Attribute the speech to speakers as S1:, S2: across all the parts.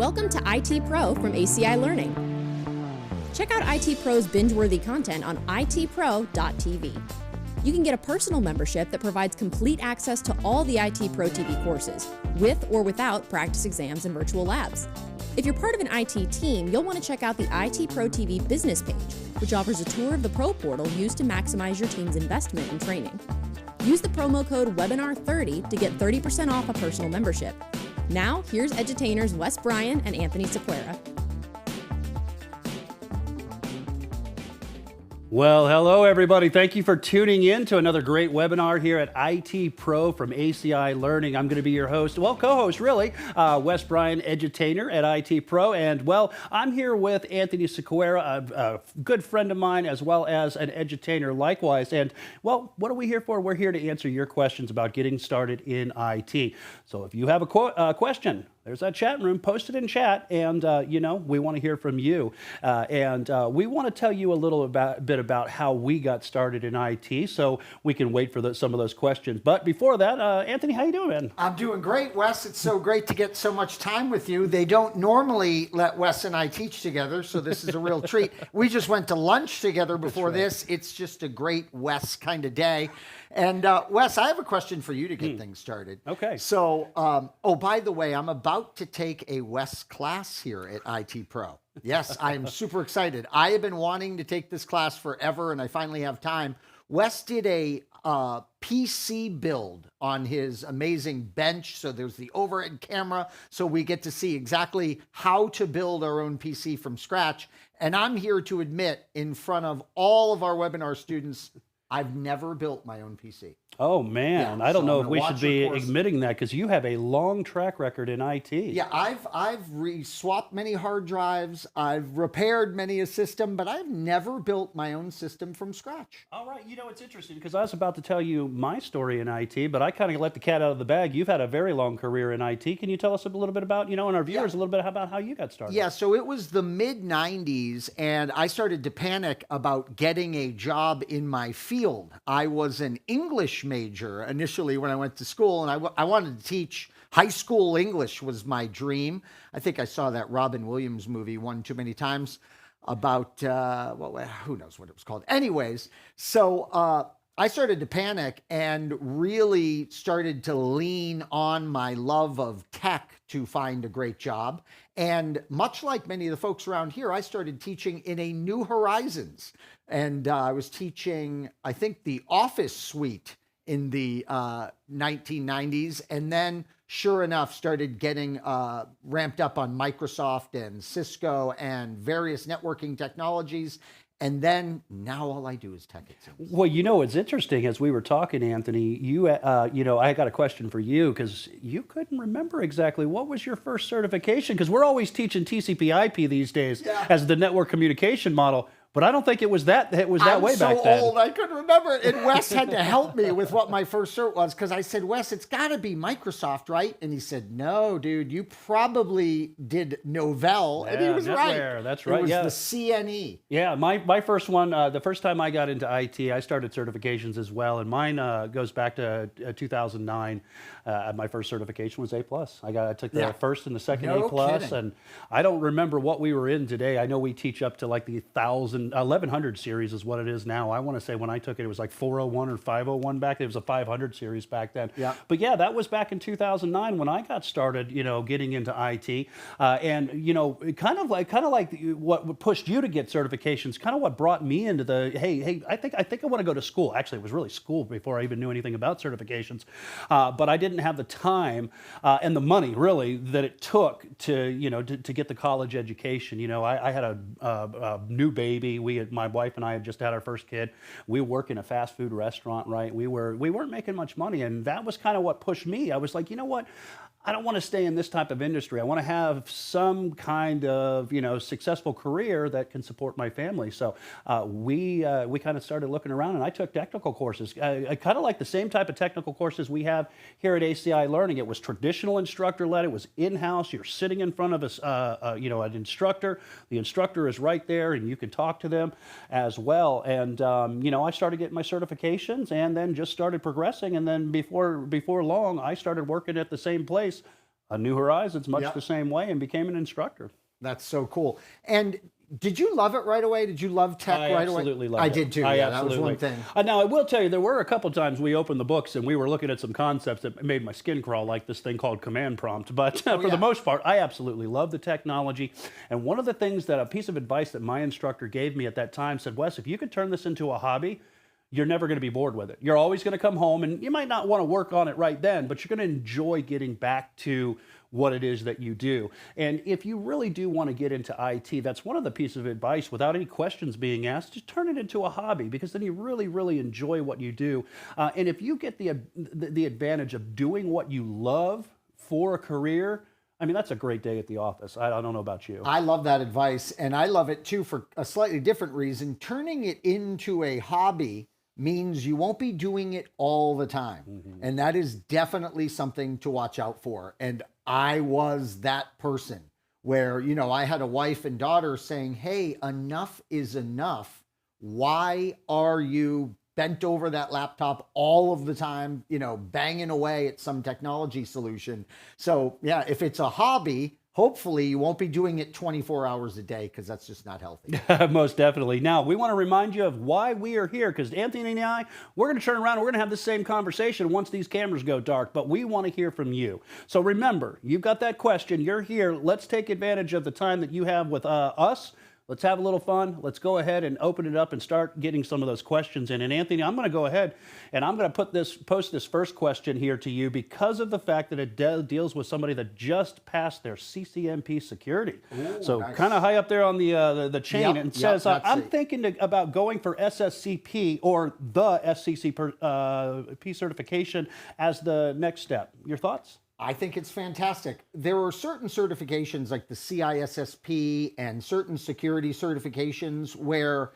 S1: Welcome to IT Pro from ACI Learning. Check out IT Pro's binge-worthy content on ITPro.tv. You can get a personal membership that provides complete access to all the ITProTV courses, with or without practice exams and virtual labs. If you're part of an IT team, you'll want to check out the ITProTV business page, which offers a tour of the Pro portal used to maximize your team's investment in training. Use the promo code WEBINAR30 to get 30% off a personal membership. Now, here's Edutainers Bryan and Anthony Sequeira.
S2: Well, hello everybody. Thank you for tuning in to another great webinar here at IT Pro from ACI Learning. I'm going to be your host, well, co-host really, Bryan, edutainer at IT Pro. And well, I'm here with Anthony Sequeira, a good friend of mine, as well as an edutainer likewise. And well, what are we here for? We're here to answer your questions about getting started in IT. So if you have a question, there's that chat room, post it in chat, and we want to hear from you. We want to tell you a little bit about how we got started in IT, so we can wait for some of those questions. But before that, Anthony, how you doing, man?
S3: I'm doing great, Wes. It's so great to get so much time with you. They don't normally let Wes and I teach together, so this is a real treat. We just went to lunch together before this. It's just a great Wes kind of day. And Wes, I have a question for you to get things started.
S2: Okay.
S3: So, by the way, I'm about to take a Wes class here at IT Pro. Yes, I am super excited. I have been wanting to take this class forever, and I finally have time. Wes did a PC build on his amazing bench. So there's the overhead camera, so we get to see exactly how to build our own PC from scratch. And I'm here to admit in front of all of our webinar students, I've never built my own PC.
S2: Oh, man.
S3: Yeah,
S2: I don't know if we
S3: watch
S2: should be
S3: your course.
S2: admitting that because you have a long track record in IT.
S3: Yeah, I've swapped many hard drives. I've repaired many a system, but I've never built my own system from scratch.
S2: All right. You know, it's interesting because I was about to tell you my story in IT, but I kind of let the cat out of the bag. You've had a very long career in IT. Can you tell us a little bit about, and our viewers a little bit about how you got started?
S3: Yeah, so it was the mid-90s, and I started to panic about getting a job in my field. I was an English major initially when I went to school, and I wanted to teach. High school English was my dream. I think I saw that Robin Williams movie one too many times about, who knows what it was called. Anyways, so I started to panic and really started to lean on my love of tech to find a great job. And much like many of the folks around here, I started teaching in a New Horizons. And I was teaching, I think, the Office suite in the 1990s. And then, sure enough, started getting ramped up on Microsoft and Cisco and various networking technologies. And then now all I do is tech, it seems.
S2: Well, it's interesting. As we were talking, Anthony, I got a question for you because you couldn't remember exactly what was your first certification, because we're always teaching TCP/IP these days as the network communication model. But I don't think it was that way back then.
S3: I'm so old, I couldn't remember. And Wes had to help me with what my first cert was, because I said, Wes, it's got to be Microsoft, right? And he said, no, dude, you probably did Novell. And he was right.
S2: That's right.
S3: It was the CNE.
S2: Yeah, my first one, the first time I got into IT, I started certifications as well. And mine goes back to 2009. My first certification was A+. I took the first and the second A+.
S3: Kidding.
S2: And I don't remember what we were in today. I know we teach up to like the 1100 series is what it is now. I want to say when I took it was like 401 or 501 back then. It was a 500 series back then.
S3: Yeah.
S2: But yeah, that was back in 2009 when I got started, getting into IT. Kind of like what pushed you to get certifications, kind of what brought me into the, hey, I think I want to go to school. Actually, it was really school before I even knew anything about certifications. But I didn't have the time and the money really that it took to get the college education. I had a new baby. My wife and I had just had our first kid. We work in a fast food restaurant, right? We weren't making much money, and that was kind of what pushed me. I was like, you know what? I don't want to stay in this type of industry. I want to have some kind of, successful career that can support my family. So we kind of started looking around, and I took technical courses. I kind of like the same type of technical courses we have here at ACI Learning. It was traditional instructor-led. It was in-house. You're sitting in front of an instructor. The instructor is right there, and you can talk to them as well. And I started getting my certifications, and then just started progressing. And then before long, I started working at the same place a New Horizons much
S3: Yep.
S2: the same way and became an instructor.
S3: That's so cool. And did you love it right away? Did you love tech
S2: I
S3: right away?
S2: absolutely loved
S3: I
S2: it.
S3: did too.
S2: I
S3: Yeah,
S2: absolutely.
S3: that was one thing.
S2: Now, I will tell you, there were a couple times we opened the books and we were looking at some concepts that made my skin crawl, like this thing called command prompt. But for
S3: yeah.
S2: the most part, I absolutely love the technology. And one of the things that a piece of advice that my instructor gave me at that time said, Wes, if you could turn this into a hobby, you're never going to be bored with it. You're always going to come home, and you might not want to work on it right then, but you're going to enjoy getting back to what it is that you do. And if you really do want to get into IT, that's one of the pieces of advice, without any questions being asked, just turn it into a hobby, because then you really, really enjoy what you do. And if you get the advantage of doing what you love for a career, I mean, that's a great day at the office. I don't know about you.
S3: I love that advice, and I love it too for a slightly different reason. Turning it into a hobby means you won't be doing it all the time. And that is definitely something to watch out for. And I was that person where, you know, I had a wife and daughter saying, hey, enough is enough. Why are you bent over that laptop all of the time, you know, banging away at some technology solution? So yeah, if it's a hobby, hopefully you won't be doing it 24 hours a day, because that's just not healthy.
S2: Most definitely. Now, we want to remind you of why we are here, because Anthony and I, we're going to turn around and we're going to have the same conversation once these cameras go dark, but we want to hear from you. So remember, you've got that question, you're here. Let's take advantage of the time that you have with us. Let's have a little fun. Let's go ahead and open it up and start getting some of those questions in. And Anthony, I'm going to go ahead and I'm going to post this first question here to you, because of the fact that it deals with somebody that just passed their CCNP security.
S3: Ooh,
S2: so
S3: nice.
S2: kind of high up there on the chain,
S3: Yep,
S2: and says,
S3: that's
S2: I'm
S3: it.
S2: thinking about going for SSCP or the SCCP certification as the next step. Your thoughts?
S3: I think it's fantastic. There are certain certifications like the CISSP and certain security certifications where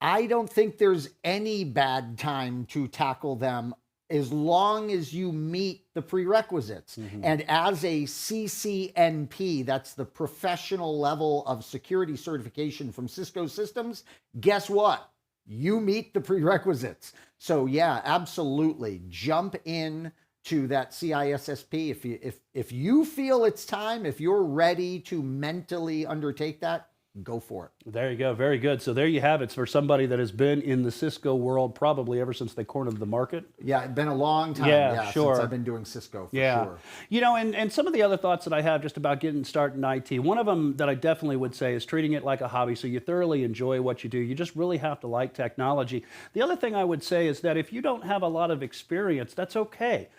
S3: I don't think there's any bad time to tackle them as long as you meet the prerequisites. And as a CCNP, that's the professional level of security certification from Cisco Systems, guess what? You meet the prerequisites. So yeah, absolutely. Jump in to that CISSP. If you feel it's time, if you're ready to mentally undertake that, go for it.
S2: There you go. Very good. So there you have it. For somebody that has been in the Cisco world probably ever since they cornered the market.
S3: Yeah, it's been a long time.
S2: Yeah, sure.
S3: Since I've been doing Cisco, for
S2: Yeah.
S3: sure.
S2: You know, and some of the other thoughts that I have just about getting started in IT, one of them that I definitely would say is treating it like a hobby, so you thoroughly enjoy what you do. You just really have to like technology. The other thing I would say is that if you don't have a lot of experience, that's okay.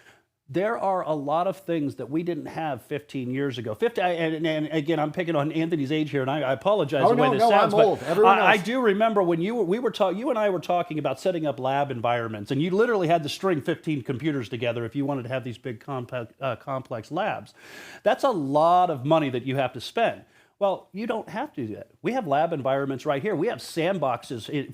S2: There are a lot of things that we didn't have 15 years ago. And again, I'm picking on Anthony's age here, and I apologize
S3: Oh,
S2: the way
S3: no,
S2: this
S3: no,
S2: sounds.
S3: I'm
S2: but
S3: old. Everyone
S2: I
S3: knows.
S2: do remember when you and I were talking about setting up lab environments, and you literally had to string 15 computers together if you wanted to have these big complex labs. That's a lot of money that you have to spend. Well, you don't have to do that. We have lab environments right here. We have sandboxes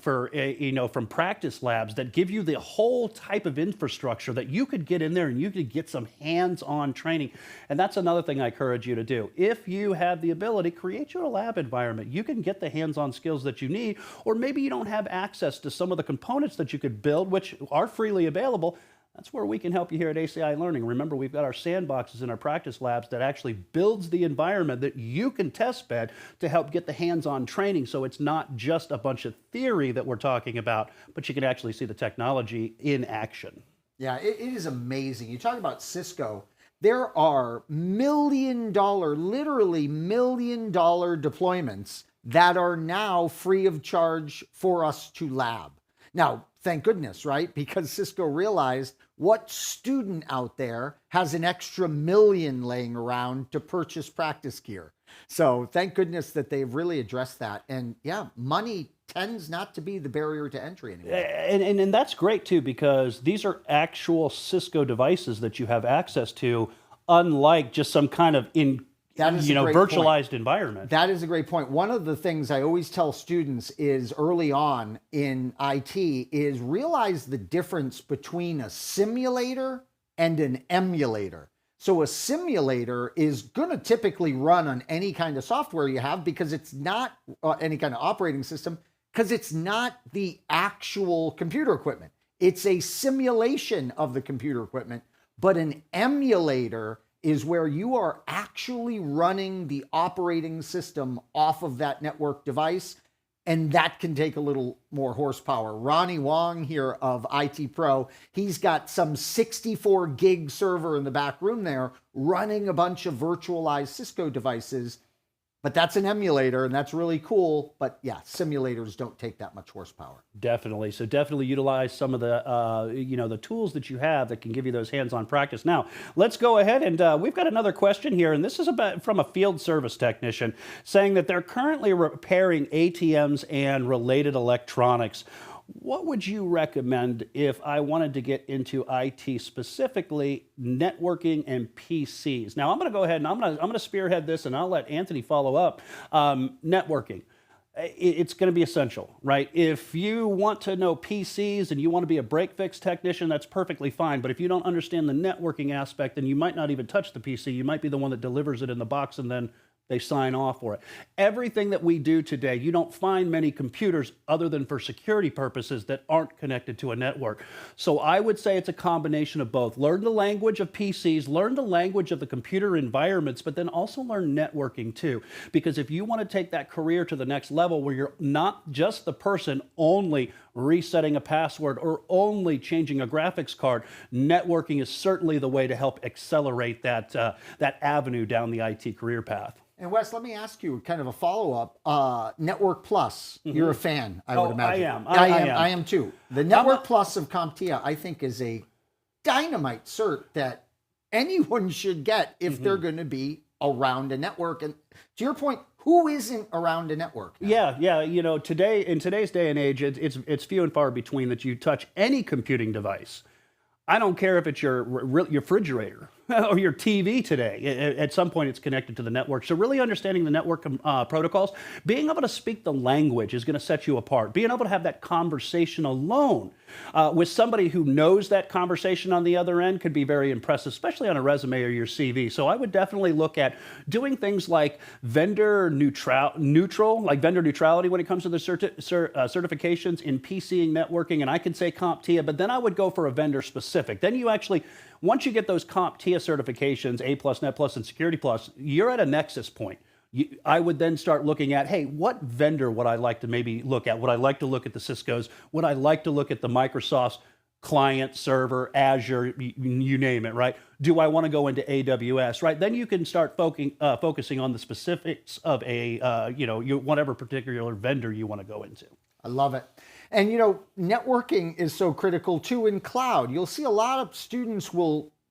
S2: from practice labs that give you the whole type of infrastructure that you could get in there and you could get some hands-on training. And that's another thing I encourage you to do. If you have the ability, create your lab environment. You can get the hands-on skills that you need, or maybe you don't have access to some of the components that you could build, which are freely available. That's where we can help you here at ACI Learning. Remember, we've got our sandboxes and our practice labs that actually builds the environment that you can test bed to help get the hands-on training, so it's not just a bunch of theory that we're talking about, but you can actually see the technology in action.
S3: Yeah, it is amazing. You talk about Cisco. There are literally million dollar deployments that are now free of charge for us to lab. Now, thank goodness, right? Because Cisco realized what student out there has an extra million laying around to purchase practice gear. So thank goodness that they've really addressed that. And yeah, money tends not to be the barrier to entry anymore.
S2: And that's great too, because these are actual Cisco devices that you have access to, unlike just some kind of
S3: That is a great point.
S2: virtualized environment.
S3: That is a great point. One of the things I always tell students is early on in IT is realize the difference between a simulator and an emulator. So a simulator is going to typically run on any kind of software you have, because it's not any kind of operating system, because it's not the actual computer equipment. It's a simulation of the computer equipment. But an emulator is where you are actually running the operating system off of that network device. And that can take a little more horsepower. Ronnie Wong here of IT Pro, he's got some 64 gig server in the back room there running a bunch of virtualized Cisco devices. But that's an emulator, and that's really cool. But yeah, simulators don't take that much horsepower.
S2: Definitely. So definitely utilize some of the, the tools that you have that can give you those hands-on practice. Now, let's go ahead and we've got another question here, and this is from a field service technician saying that they're currently repairing ATMs and related electronics. What would you recommend if I wanted to get into IT, specifically networking and PCs? Now, I'm going to go ahead and I'm going to spearhead this, and I'll let Anthony follow up. Networking. It's going to be essential, right? If you want to know PCs and you want to be a break-fix technician, that's perfectly fine. But if you don't understand the networking aspect, then you might not even touch the PC. You might be the one that delivers it in the box and then they sign off for it. Everything that we do today, you don't find many computers other than for security purposes that aren't connected to a network. So I would say it's a combination of both. Learn the language of PCs, learn the language of the computer environments, but then also learn networking too. Because if you want to take that career to the next level where you're not just the person only resetting a password or only changing a graphics card, networking is certainly the way to help accelerate that avenue down the IT career path.
S3: And Wes, let me ask you kind of a follow-up. Network Plus, you're a fan, I would imagine. I am too. The Network Plus of CompTIA, I think, is a dynamite cert that anyone should get if they're going to be around a network. And to your point, who isn't around a network now?
S2: Yeah. In today's day and age, it's few and far between that you touch any computing device. I don't care if it's your refrigerator or your TV today. At some point, it's connected to the network. So really understanding the network protocols, being able to speak the language is going to set you apart. Being able to have that conversation alone with somebody who knows that conversation on the other end could be very impressive, especially on a resume or your CV. So I would definitely look at doing things like vendor neutral, like vendor neutrality when it comes to the certifications in PC and networking. And I can say CompTIA, but then I would go for a vendor specific. Then you actually, once you get those CompTIA certifications, A+, Net+, and Security Plus, you're at a nexus point. I would then start looking at, hey, what vendor would I like to maybe look at? Would I like to look at the Cisco's? Would I like to look at the Microsoft's client, server, Azure, you name it, right? Do I want to go into AWS, right? Then you can start focusing on the specifics of whatever particular vendor you want to go into.
S3: I love it. And, networking is so critical too in cloud. You'll see a lot of students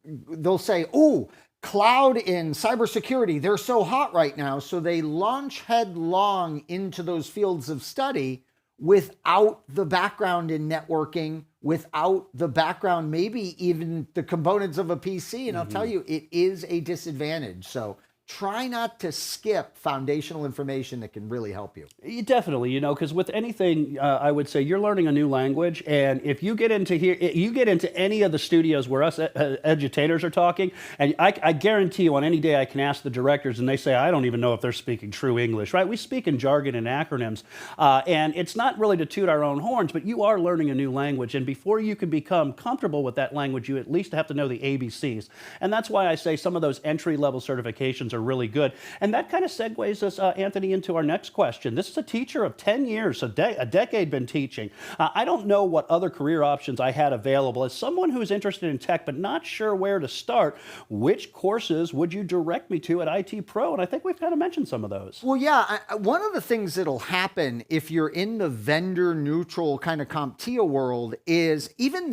S3: they'll say, oh, cloud in cybersecurity, they're so hot right now. So they launch headlong into those fields of study without the background in networking, without the background, maybe even the components of a PC. And I'll tell you, it is a disadvantage. So try not to skip foundational information that can really help you.
S2: Definitely, because with anything, I would say you're learning a new language, and if you get into any of the studios where us edutainers are talking, and I guarantee you on any day I can ask the directors, and they say, I don't even know if they're speaking true English, right? We speak in jargon and acronyms, and it's not really to toot our own horns, but you are learning a new language, and before you can become comfortable with that language, you at least have to know the ABCs, and that's why I say some of those entry-level certifications are really good. And that kind of segues us, Anthony, into our next question. This is a teacher of 10 years, a decade been teaching. I don't know what other career options I had available. As someone who's interested in tech but not sure where to start, which courses would you direct me to at IT Pro? And I think we've kind of mentioned some of those.
S3: Well, yeah, one of the things that'll happen if you're in the vendor neutral kind of CompTIA world is even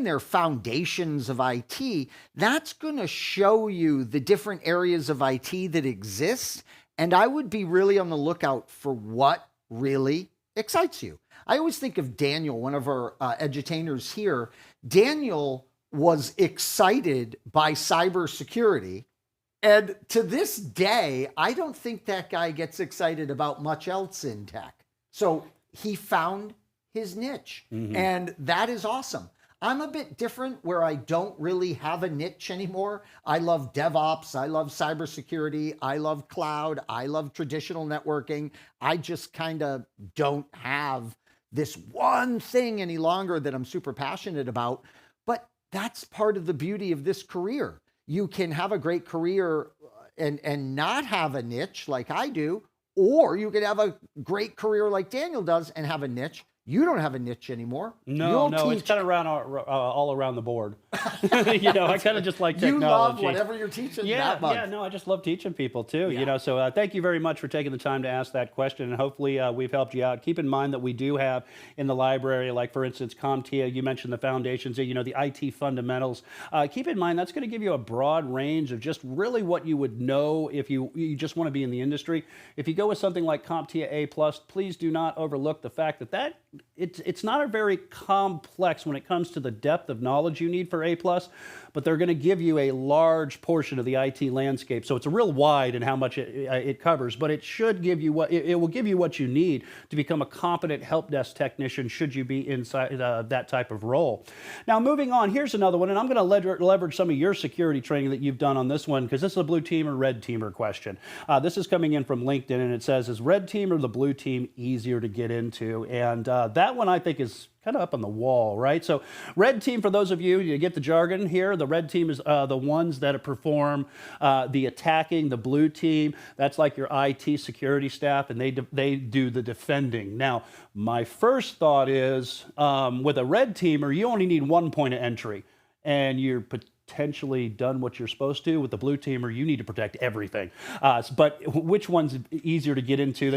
S3: their foundations of IT, that's going to show you the different areas of IT that exist. And I would be really on the lookout for what really excites you. I always think of Daniel, one of our edutainers here. Daniel was excited by cybersecurity. And to this day, I don't think that guy gets excited about much else in tech. So he found his niche, and that is awesome. I'm a bit different where I don't really have a niche anymore. I love DevOps. I love cybersecurity. I love cloud. I love traditional networking. I just kind of don't have this one thing any longer that I'm super passionate about. But that's part of the beauty of this career. you can have a great career and not have a niche like I do, or you could have a great career like Daniel does and have a niche. You don't have a niche anymore.
S2: No, it's kind of around all around the board. I kind of just like technology.
S3: You love whatever you're teaching that much.
S2: Yeah, no, I just love teaching people too. So thank you very much for taking the time to ask that question, and hopefully we've helped you out. Keep in mind that we do have in the library, like for instance, CompTIA. You mentioned the foundations, the IT fundamentals. Keep in mind that's going to give you a broad range of just really what you would know if you just want to be in the industry. If you go with something like CompTIA A+, please do not overlook the fact that it's not a very complex when it comes to the depth of knowledge you need for A+, but they're going to give you a large portion of the IT landscape. So it's a real wide in how much it covers, but it should give you it will give you what you need to become a competent help desk technician should you be inside that type of role. Now, moving on, here's another one, and I'm going to leverage some of your security training that you've done on this one, because this is a blue team or red teamer question. This is coming in from LinkedIn, and it says, is red team or the blue team easier to get into? And that one I think is kind of up on the wall, right? So red team, for those of you get the jargon here, the red team is the ones that perform the attacking. The blue team, that's like your IT security staff, and they do the defending. Now, my first thought is with a red teamer, you only need one point of entry, and you're potentially done what you're supposed to. With the blue teamer, you need to protect everything. But which one's easier to get into?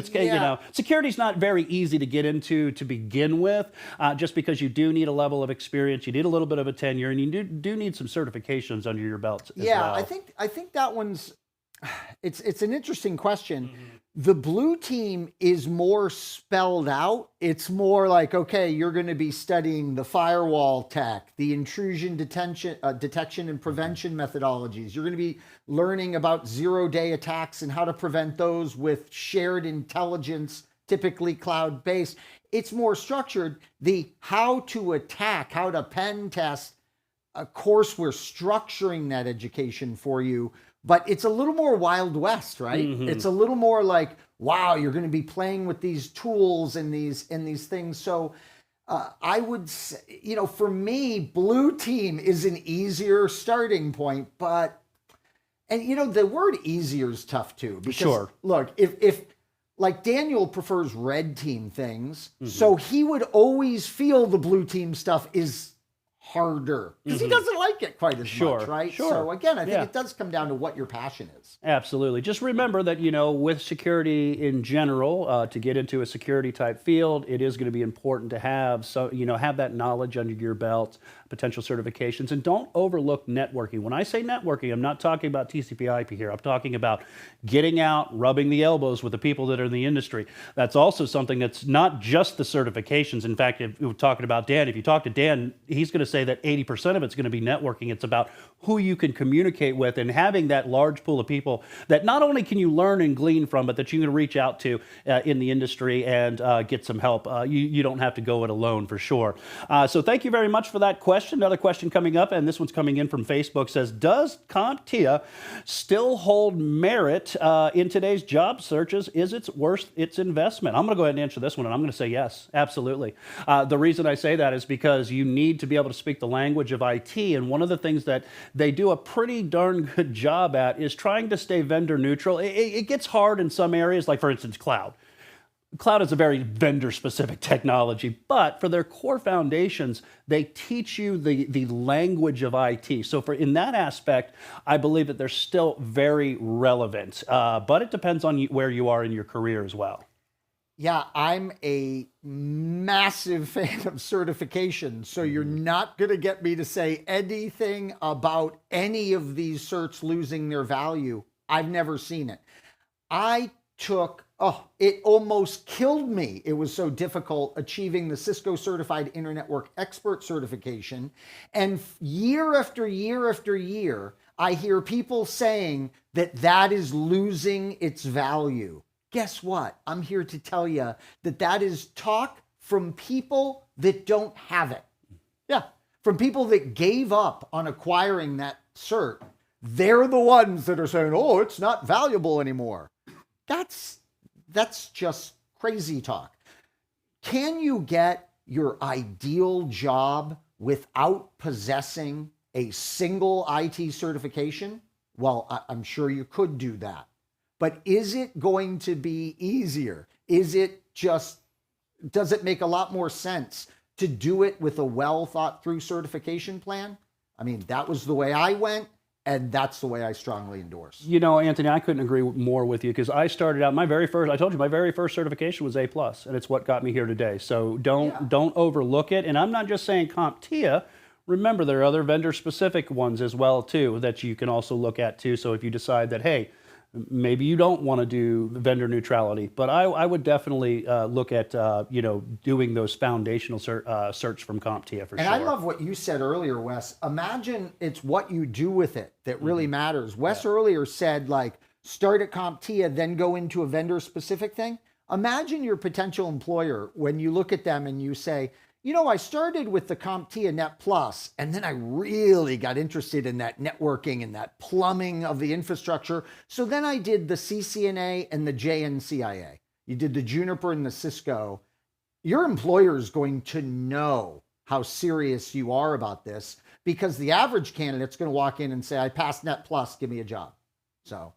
S2: Security's not very easy to get into to begin with, just because you do need a level of experience, you need a little bit of a tenure, and you do need some certifications under your belt as well.
S3: I think that one's it's an interesting question. Mm-hmm. The blue team is more spelled out. It's more like, okay, you're going to be studying the firewall tech, the intrusion detection and prevention methodologies. You're going to be learning about zero-day attacks and how to prevent those with shared intelligence, typically cloud-based. It's more structured. The how to attack, how to pen test, of course, we're structuring that education for you, but it's a little more Wild West, right? Mm-hmm. It's a little more like, wow, you're going to be playing with these tools and these things. So I would say, for me, blue team is an easier starting point, but, and the word easier is tough too. Because,
S2: sure.
S3: Look, if like Daniel prefers red team things, mm-hmm. so he would always feel the blue team stuff is harder because he doesn't like it quite as much, right?
S2: Sure.
S3: So again, I think it does come down to what your passion is.
S2: Absolutely. Just remember that, with security in general, to get into a security type field, it is going to be important to have have that knowledge under your belt, potential certifications, and don't overlook networking. When I say networking, I'm not talking about TCP/IP here. I'm talking about getting out, rubbing the elbows with the people that are in the industry. That's also something that's not just the certifications. In fact, if we're talking about Dan, if you talk to Dan, he's going to say that 80% of it's going to be networking. It's about who you can communicate with and having that large pool of people that not only can you learn and glean from, but that you can reach out to in the industry and get some help. You don't have to go it alone for sure. So thank you very much for that question. Another question coming up, and this one's coming in from Facebook, says, does CompTIA still hold merit in today's job searches? Is it worth its investment? I'm going to go ahead and answer this one, and I'm going to say yes, absolutely. The reason I say that is because you need to be able to speak the language of IT, and one of the things that they do a pretty darn good job at is trying to stay vendor neutral. It gets hard in some areas, like for instance, cloud. Cloud is a very vendor-specific technology, but for their core foundations, they teach you the language of IT. So in that aspect, I believe that they're still very relevant, but it depends on where you are in your career as well.
S3: Yeah, I'm a massive fan of certification, so you're not going to get me to say anything about any of these certs losing their value. I've never seen it. It almost killed me. It was so difficult achieving the Cisco Certified Internet Network Expert certification. And year after year after year, I hear people saying that is losing its value. Guess what? I'm here to tell you that is talk from people that don't have it. Yeah, from people that gave up on acquiring that cert. They're the ones that are saying, oh, it's not valuable anymore. That's just crazy talk. Can you get your ideal job without possessing a single IT certification, well, I'm sure you could do that. But is it going to be easier? Is it just, does it make a lot more sense to do it with a well thought through certification plan? I mean, that was the way I went, and that's the way I strongly endorse.
S2: You know, Anthony, I couldn't agree more with you, because I started out, I told you, my very first certification was A+, and it's what got me here today. So don't overlook it. And I'm not just saying CompTIA. Remember, there are other vendor-specific ones as well, too, that you can also look at, too. So if you decide that, hey, maybe you don't want to do vendor neutrality, but I would definitely look at doing those foundational certs from CompTIA for sure.
S3: And I love what you said earlier, Wes. Imagine it's what you do with it that really matters. Wes earlier said, like, start at CompTIA, then go into a vendor-specific thing. Imagine your potential employer when you look at them and you say, you know, I started with the CompTIA Net Plus, and then I really got interested in that networking and that plumbing of the infrastructure. So then I did the CCNA and the JNCIA. You did the Juniper and the Cisco. Your employer is going to know how serious you are about this, because the average candidate's going to walk in and say, I passed Net Plus, give me a job. So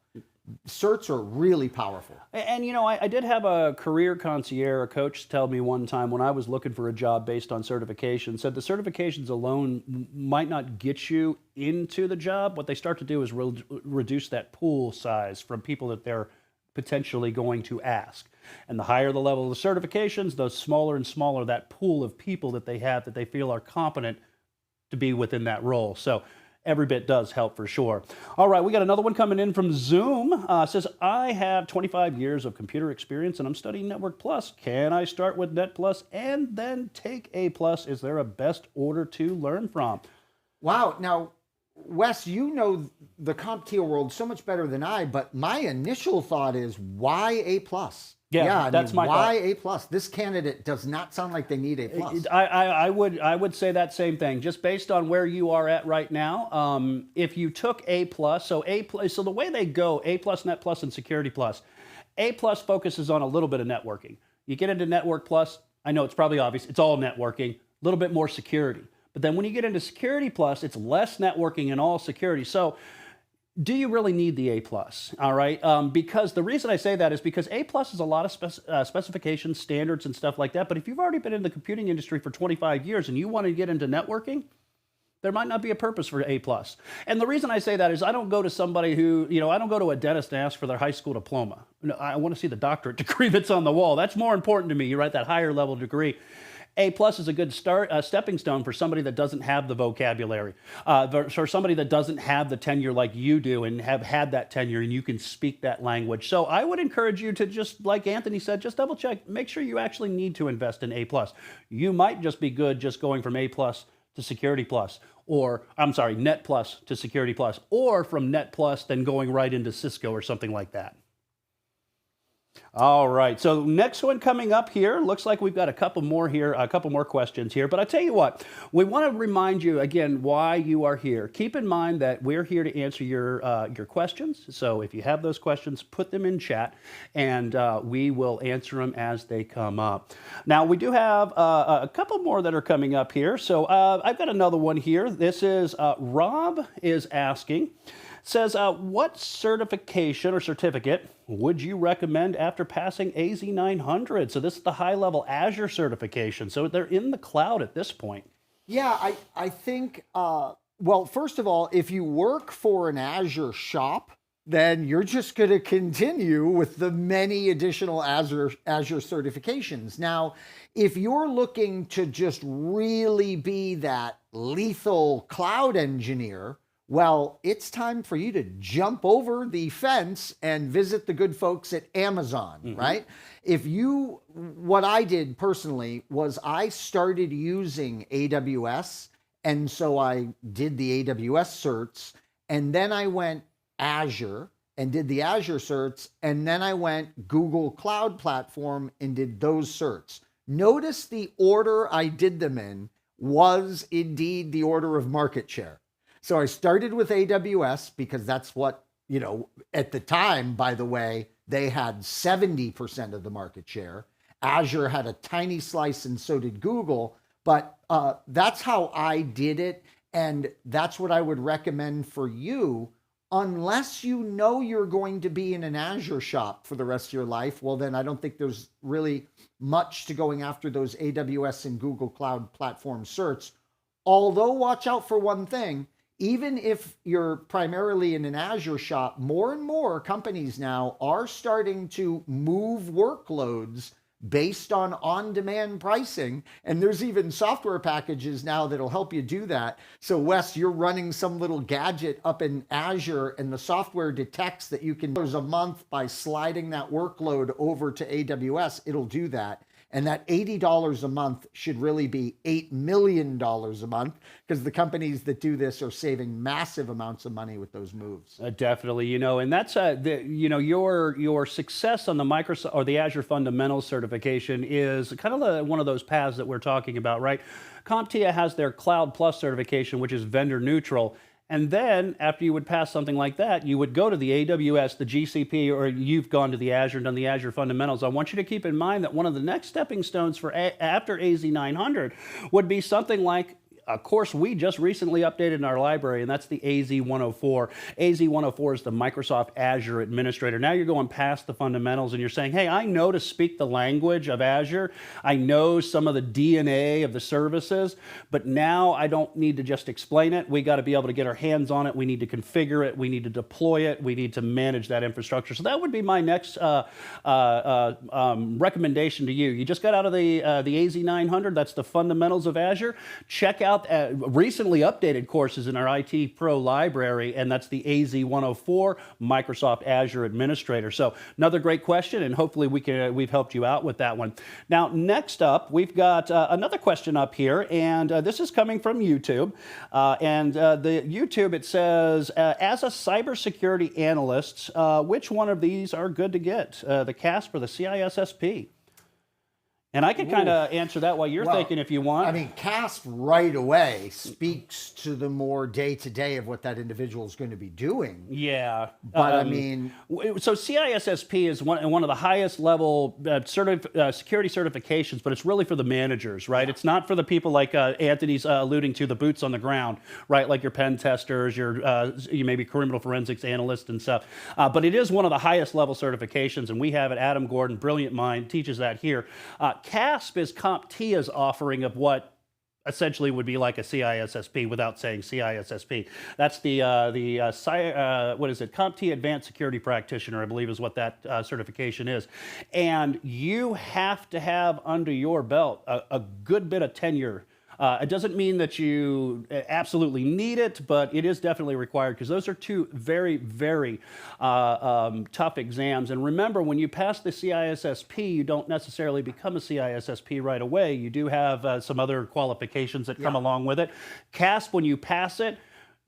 S3: certs are really powerful.
S2: And you know, I did have a career concierge, a coach, tell me one time when I was looking for a job based on certification, said the certifications alone might not get you into the job. What they start to do is reduce that pool size from people that they're potentially going to ask. And the higher the level of the certifications, the smaller and smaller that pool of people that they have that they feel are competent to be within that role. So every bit does help for sure. All right, we got another one coming in from Zoom. Says, I have 25 years of computer experience and I'm studying Network Plus. Can I start with Net Plus and then take A+? Is there a best order to learn from?
S3: Wow. Now, Wes, you know the CompTIA world so much better than I, but my initial thought is, why A+?
S2: Yeah, that's my
S3: why
S2: thought.
S3: A+? This candidate does not sound like they need A+.
S2: I would say that same thing, just based on where you are at right now. If you took A+, so the way they go, A+, Net Plus, and Security Plus. A+ focuses on a little bit of networking. You get into Network Plus, I know it's probably obvious, it's all networking, a little bit more security. But then when you get into Security Plus, it's less networking and all security. So do you really need the A+? All right, because the reason I say that is because A+ is a lot of specifications, standards, and stuff like that. But if you've already been in the computing industry for 25 years and you want to get into networking, there might not be a purpose for A+. And the reason I say that is I don't go to somebody who, I don't go to a dentist and ask for their high school diploma. No, I want to see the doctorate degree that's on the wall. That's more important to me. You write that higher level degree. A+ is a good stepping stone for somebody that doesn't have the vocabulary, for somebody that doesn't have the tenure like you do and have had that tenure and you can speak that language. So I would encourage you to just, like Anthony said, just double check, make sure you actually need to invest in A+. You might just be good just going from A+ to Security Plus, or I'm sorry, Net Plus to Security Plus, or from Net Plus then going right into Cisco or something like that. All right, so next one coming up here, looks like we've got a couple more here, a couple more questions here, but I tell you what, we want to remind you again why you are here. Keep in mind that we're here to answer your questions, so if you have those questions, put them in chat, and we will answer them as they come up. Now, we do have a couple more that are coming up here, so I've got another one here. This is, Rob is asking, says, what certification or certificate would you recommend after passing AZ900? So this is the high-level Azure certification. So they're in the cloud at this point.
S3: Yeah, I think, well, first of all, if you work for an Azure shop, then you're just going to continue with the many additional Azure certifications. Now, if you're looking to just really be that lethal cloud engineer, well, it's time for you to jump over the fence and visit the good folks at Amazon, right? What I did personally was I started using AWS, and so I did the AWS certs, and then I went Azure and did the Azure certs, and then I went Google Cloud Platform and did those certs. Notice the order I did them in was indeed the order of market share. So I started with AWS because that's what, at the time, by the way, they had 70% of the market share. Azure had a tiny slice and so did Google, but that's how I did it. And that's what I would recommend for you. Unless you know you're going to be in an Azure shop for the rest of your life, well, then I don't think there's really much to going after those AWS and Google Cloud Platform certs. Although, watch out for one thing. Even if you're primarily in an Azure shop, more and more companies now are starting to move workloads based on on-demand pricing. And there's even software packages now that'll help you do that. So Wes, you're running some little gadget up in Azure and the software detects that you can $1 a month by sliding that workload over to AWS, it'll do that. And that $80 a month should really be $8 million a month, because the companies that do this are saving massive amounts of money with those moves.
S2: Definitely, and that's your success on the Microsoft or the Azure Fundamentals certification is kind of one of those paths that we're talking about, right? CompTIA has their Cloud Plus certification, which is vendor neutral. And then after you would pass something like that, you would go to the AWS, the GCP, or you've gone to the Azure and done the Azure Fundamentals. I want you to keep in mind that one of the next stepping stones for after AZ 900 would be something like a course we just recently updated in our library, and that's the AZ 104. AZ 104 is the Microsoft Azure Administrator. Now you're going past the fundamentals and you're saying, hey, I know to speak the language of Azure. I know some of the DNA of the services, but now I don't need to just explain it. We got to be able to get our hands on it. We need to configure it. We need to deploy it. We need to manage that infrastructure. So that would be my next recommendation to you. You just got out of the AZ 900. That's the fundamentals of Azure. Check out recently updated courses in our IT Pro library, and that's the AZ 104 Microsoft Azure Administrator. So another great question, and hopefully we've helped you out with that one. Now, next up, we've got another question up here, and this is coming from YouTube. The YouTube, it says, as a cybersecurity analyst, which one of these are good to get, the CASP or the CISSP? And I can kind of answer that while you're thinking if you want.
S3: I mean, CASP right away speaks to the more day-to-day of what that individual is going to be doing.
S2: Yeah.
S3: But I mean...
S2: So CISSP is one of the highest level security certifications, but it's really for the managers, right? Yeah. It's not for the people like Anthony's alluding to, the boots on the ground, right? Like your pen testers, you maybe criminal forensics analysts and stuff. But it is one of the highest level certifications, and we have it. Adam Gordon, brilliant mind, teaches that here. CASP is CompTIA's offering of what essentially would be like a CISSP without saying CISSP. That's what is it? CompTIA Advanced Security Practitioner, I believe is what that certification is. And you have to have under your belt a good bit of tenure. It doesn't mean that you absolutely need it, but it is definitely required, because those are two very, very tough exams. And remember, when you pass the CISSP, you don't necessarily become a CISSP right away. You do have some other qualifications that come along with it. CASP, when you pass it,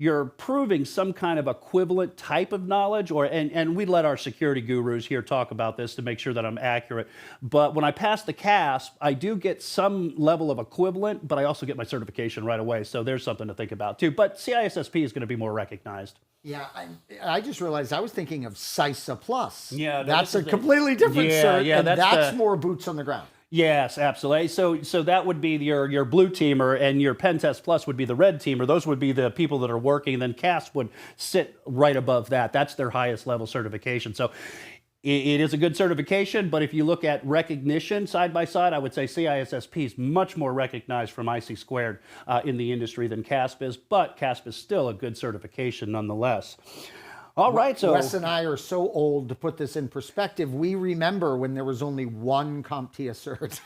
S2: you're proving some kind of equivalent type of knowledge, and we let our security gurus here talk about this to make sure that I'm accurate. But when I pass the CASP, I do get some level of equivalent, but I also get my certification right away. So there's something to think about too. But CISSP is going to be more recognized.
S3: Yeah, I just realized I was thinking of CISA Plus.
S2: Yeah,
S3: that's a completely different cert, and that's more boots on the ground.
S2: Yes, absolutely. So that would be your blue teamer, and your Pen Test Plus would be the red teamer. Those would be the people that are working, and then CASP would sit right above that. That's their highest level certification. So it is a good certification, but if you look at recognition side by side, I would say CISSP is much more recognized from IC Squared in the industry than CASP is, but CASP is still a good certification nonetheless. All right, so
S3: Wes and I are so old, to put this in perspective. We remember when there was only one CompTIA cert.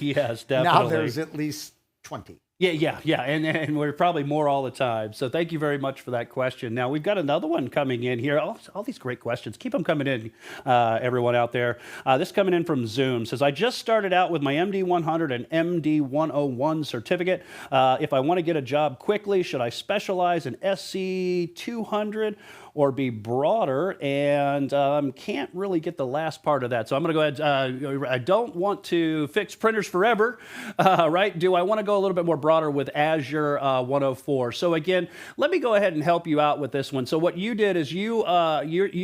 S2: Yes, definitely.
S3: Now there's at least 20.
S2: Yeah, and we're probably more all the time. So thank you very much for that question. Now, we've got another one coming in here. All these great questions. Keep them coming in, everyone out there. This coming in from Zoom. Says, I just started out with my MD 100 and MD 101 certificate. If I want to get a job quickly, should I specialize in SC 200 or be broader, and can't really get the last part of that. So I'm going to go ahead. I don't want to fix printers forever, right? Do I want to go a little bit more broader with Azure 104? So again, let me go ahead and help you out with this one. So what you did is you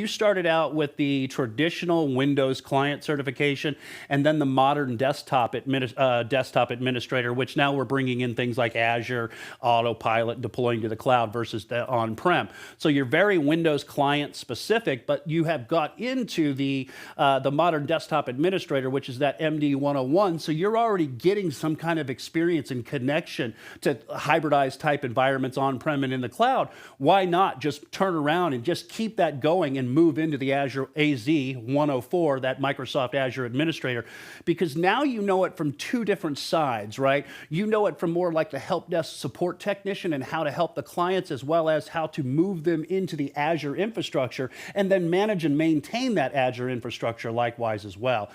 S2: started out with the traditional Windows client certification, and then the modern desktop administrator, which now we're bringing in things like Azure, Autopilot, deploying to the cloud versus the on-prem. So you're very Windows client specific, but you have got into the modern desktop administrator, which is that MD 101. So you're already getting some kind of experience and connection to hybridized type environments on-prem and in the cloud. Why not just turn around and just keep that going and move into the Azure AZ 104, that Microsoft Azure administrator? Because now you know it from two different sides, right? You know it from more like the help desk support technician and how to help the clients, as well as how to move them into the Azure infrastructure and then manage and maintain that Azure infrastructure likewise as well.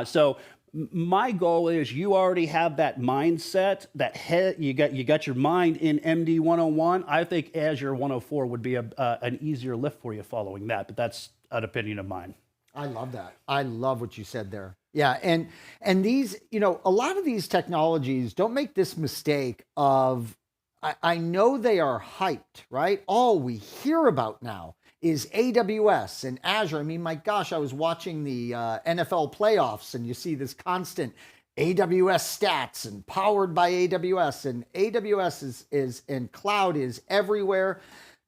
S2: So my goal is you already have that mindset, that head, you got your mind in MD 101. I think Azure 104 would be an easier lift for you following that, but that's an opinion of mine.
S3: I love that. I love what you said there. Yeah, and these, you know, a lot of these technologies, don't make this mistake of, I know they are hyped, right? All we hear about now is AWS and Azure. I mean, my gosh, I was watching the NFL playoffs, and you see this constant AWS stats and powered by AWS, and AWS is and cloud is everywhere.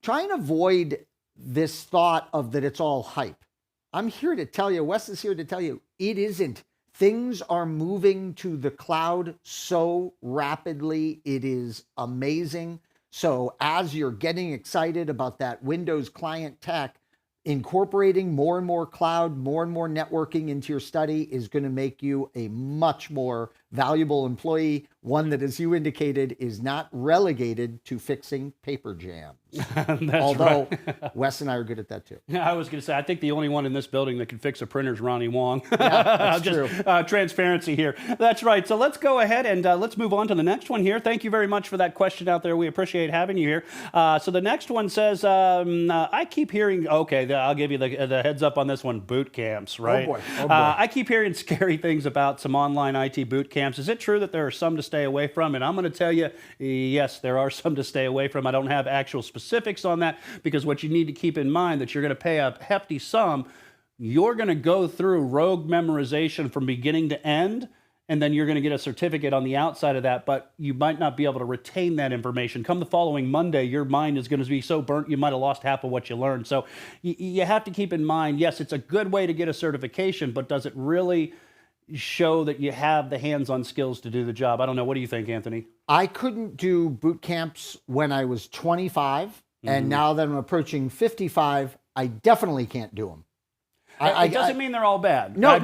S3: Try and avoid this thought of that it's all hype. I'm here to tell you, Wes is here to tell you, it isn't. Things are moving to the cloud so rapidly. It is amazing. So as you're getting excited about that Windows client tech, incorporating more and more cloud, more and more networking into your study is going to make you a much more valuable employee, one that, as you indicated, is not relegated to fixing paper jams. Although
S2: right.
S3: Wes and I are good at that too.
S2: Yeah, I was going to say, I think the only one in this building that can fix a printer is Ronnie Wong.
S3: Yeah, that's true.
S2: Transparency here. That's right. So let's go ahead and let's move on to the next one here. Thank you very much for that question out there. We appreciate having you here. So the next one says, I keep hearing, okay, I'll give you the heads up on this one, boot camps, right?
S3: Oh boy. Oh boy.
S2: I keep hearing scary things about some online IT boot camps. Is it true that there are some to stay away from? And I'm going to tell you, yes, there are some to stay away from. I don't have actual specifics on that, because what you need to keep in mind that you're going to pay a hefty sum. You're going to go through rogue memorization from beginning to end, and then you're going to get a certificate on the outside of that, but you might not be able to retain that information. Come the following Monday, your mind is going to be so burnt, you might have lost half of what you learned. So you have to keep in mind, yes, it's a good way to get a certification, but does it really show that you have the hands-on skills to do the job? I don't know. What do you think, Anthony?
S3: I couldn't do boot camps when I was 25, and now that I'm approaching 55, I definitely can't do them.
S2: It doesn't mean they're all bad.
S3: No.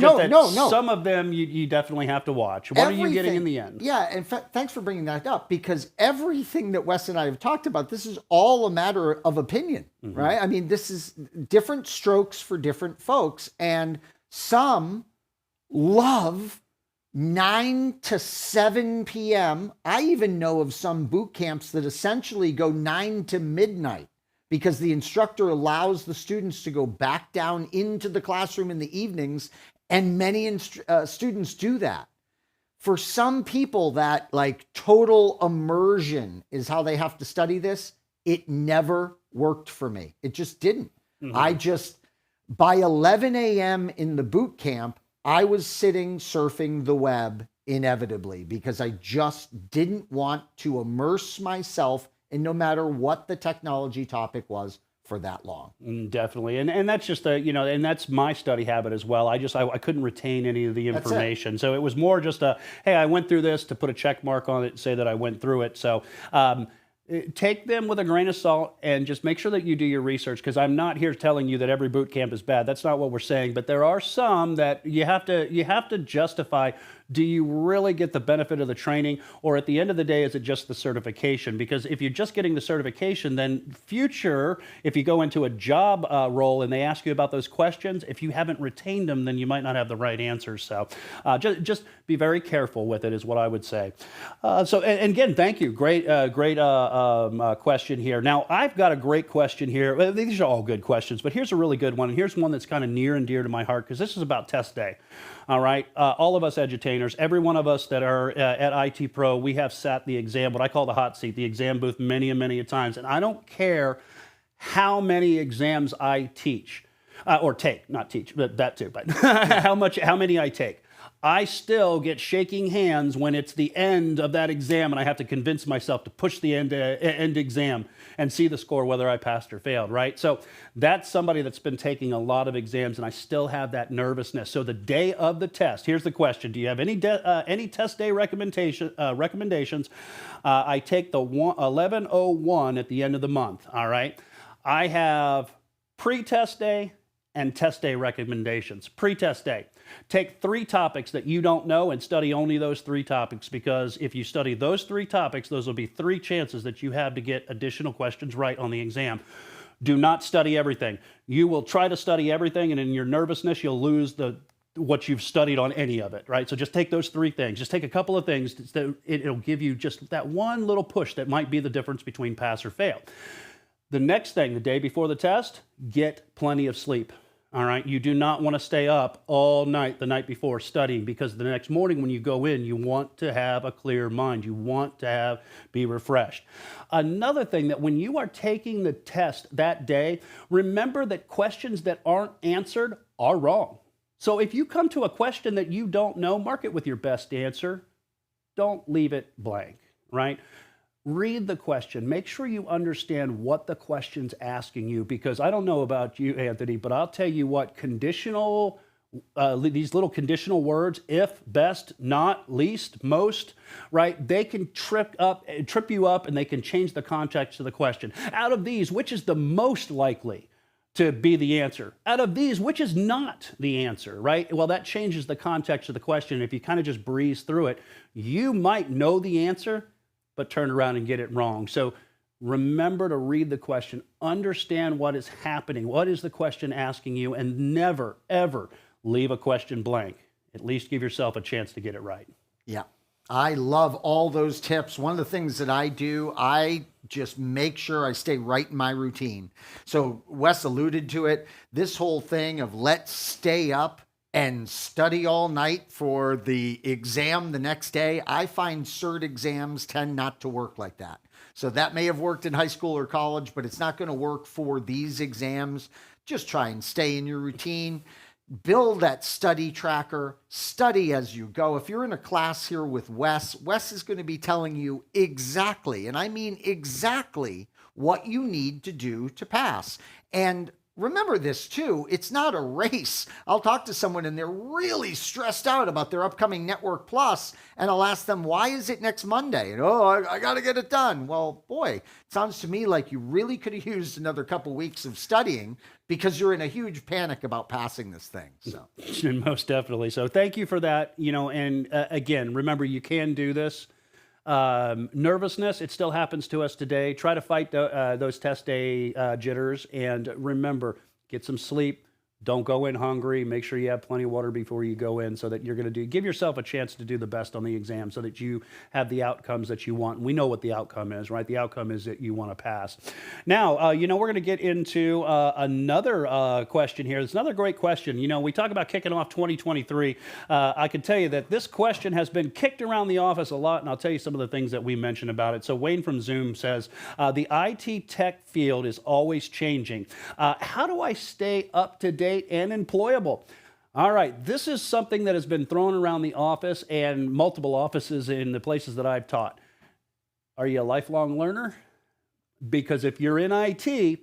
S2: Some of them you definitely have to watch. What are you getting in the end?
S3: Yeah, in fact, thanks for bringing that up, because everything that Wes and I have talked about, this is all a matter of opinion, right? I mean, this is different strokes for different folks, and some love 9 to 7 p.m. I even know of some boot camps that essentially go 9 to midnight, because the instructor allows the students to go back down into the classroom in the evenings, and many students do that. For some people, that like total immersion is how they have to study this. It never worked for me. It just didn't. By 11 a.m. in the boot camp, I was sitting surfing the web inevitably, because I just didn't want to immerse myself in no matter what the technology topic was for that long.
S2: Definitely. And that's just and that's my study habit as well. I couldn't retain any of the information. So it was more just hey, I went through this to put a check mark on it and say that I went through it. So take them with a grain of salt and just make sure that you do your research, because I'm not here telling you that every boot camp is bad. That's not what we're saying. But there are some that you have to justify do you really get the benefit of the training? Or at the end of the day, is it just the certification? Because if you're just getting the certification, then future, if you go into a job role and they ask you about those questions, if you haven't retained them, then you might not have the right answers. So just be very careful with it is what I would say. And again, thank you. Great question here. Now, I've got a great question here. Well, these are all good questions, but here's a really good one. And here's one that's kind of near and dear to my heart because this is about test day. All right. All of us edutainers, every one of us that are at IT Pro, we have sat the exam, what I call the hot seat, the exam booth many and many a times. And I don't care how many exams I teach or take, not teach, but that too, but how many I take. I still get shaking hands when it's the end of that exam and I have to convince myself to push the end exam and see the score, whether I passed or failed, right? So that's somebody that's been taking a lot of exams and I still have that nervousness. So the day of the test, here's the question. Do you have any test day recommendations? I take the 11:01 at the end of the month, all right? I have pre-test day and test day recommendations. Pre-test day. Take 3 topics that you don't know and study only those 3 topics, because if you study those 3 topics, those will be 3 chances that you have to get additional questions right on the exam. Do not study everything. You will try to study everything, and in your nervousness, you'll lose what you've studied on any of it, right? So just take those 3 things. Just take a couple of things. It'll give you just that one little push that might be the difference between pass or fail. The next thing, the day before the test, get plenty of sleep. All right, you do not want to stay up all night the night before studying, because the next morning when you go in, you want to have a clear mind. You want to be refreshed. Another thing, that when you are taking the test that day, remember that questions that aren't answered are wrong. So if you come to a question that you don't know, mark it with your best answer. Don't leave it blank, right? Read the question. Make sure you understand what the question's asking you, because I don't know about you, Anthony, but I'll tell you what, these little conditional words, if, best, not, least, most, right? They can trip you up, and they can change the context of the question. Out of these, which is the most likely to be the answer? Out of these, which is not the answer, right? Well, that changes the context of the question. If you kind of just breeze through it, you might know the answer, but turn around and get it wrong. So remember to read the question, understand what is happening, what is the question asking you, and never, ever leave a question blank. At least give yourself a chance to get it right.
S3: Yeah, I love all those tips. One of the things that I do, I just make sure I stay right in my routine. So Wes alluded to it, this whole thing of let's stay up and study all night for the exam the next day. I find cert exams tend not to work like that. So that may have worked in high school or college, but it's not going to work for these exams. Just try and stay in your routine. Build that study tracker. Study as you go. If you're in a class here with Wes is going to be telling you exactly, and I mean exactly, what you need to do to pass. And remember this too, it's not a race. I'll talk to someone and they're really stressed out about their upcoming Network Plus, and I'll ask them, why is it next Monday? And I got to get it done. Well, boy, it sounds to me like you really could have used another couple weeks of studying, because you're in a huge panic about passing this thing. So
S2: most definitely. So thank you for that. And again, remember, you can do this. Nervousness, it still happens to us today. Try to fight those test day jitters, and remember, get some sleep. Don't go in hungry. Make sure you have plenty of water before you go in, so that you're going to give yourself a chance to do the best on the exam, so that you have the outcomes that you want. We know what the outcome is, right? The outcome is that you want to pass. Now, we're going to get into another question here. It's another great question. We talk about kicking off 2023. I can tell you that this question has been kicked around the office a lot, and I'll tell you some of the things that we mentioned about it. So Wayne from Zoom says, the IT tech field is always changing. How do I stay up to date and employable? All right, this is something that has been thrown around the office and multiple offices in the places that I've taught. Are you a lifelong learner? Because if you're in IT,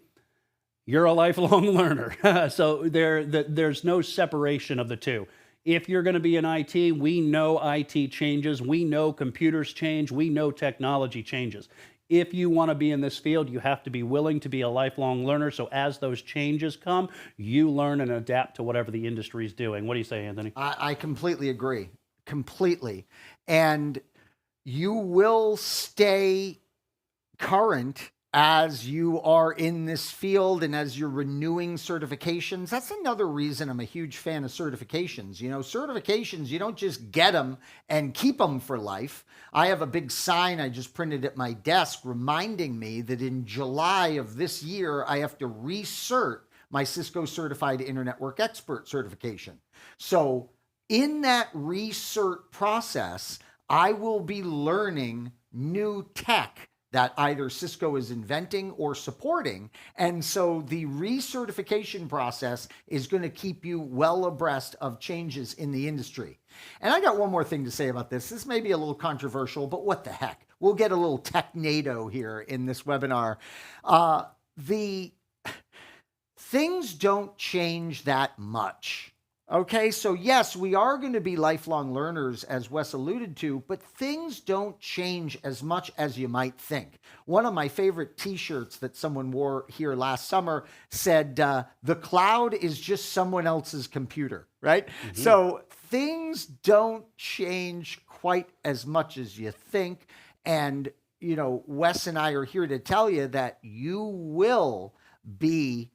S2: you're a lifelong learner. So there's no separation of the two. If you're going to be in IT, we know IT changes. We know computers change. We know technology changes. If you want to be in this field, you have to be willing to be a lifelong learner. So as those changes come, you learn and adapt to whatever the industry is doing. What do you say, Anthony?
S3: I completely agree. completely. And you will stay current as you are in this field and as you're renewing certifications. That's another reason I'm a huge fan of certifications. You know, certifications, you don't just get them and keep them for life. I have a big sign I just printed at my desk reminding me that in July of this year, I have to recert my Cisco Certified Internet Network Expert certification. So in that recert process, I will be learning new tech that either Cisco is inventing or supporting. And so the recertification process is going to keep you well abreast of changes in the industry. And I got one more thing to say about this. This may be a little controversial, but what the heck? We'll get a little tech-nado here in this webinar. The things don't change that much. Okay, so yes, we are going to be lifelong learners, as Wes alluded to, but things don't change as much as you might think. One of my favorite t-shirts that someone wore here last summer said, the cloud is just someone else's computer, right? Mm-hmm. So things don't change quite as much as you think. And, you know, Wes and I are here to tell you that you will be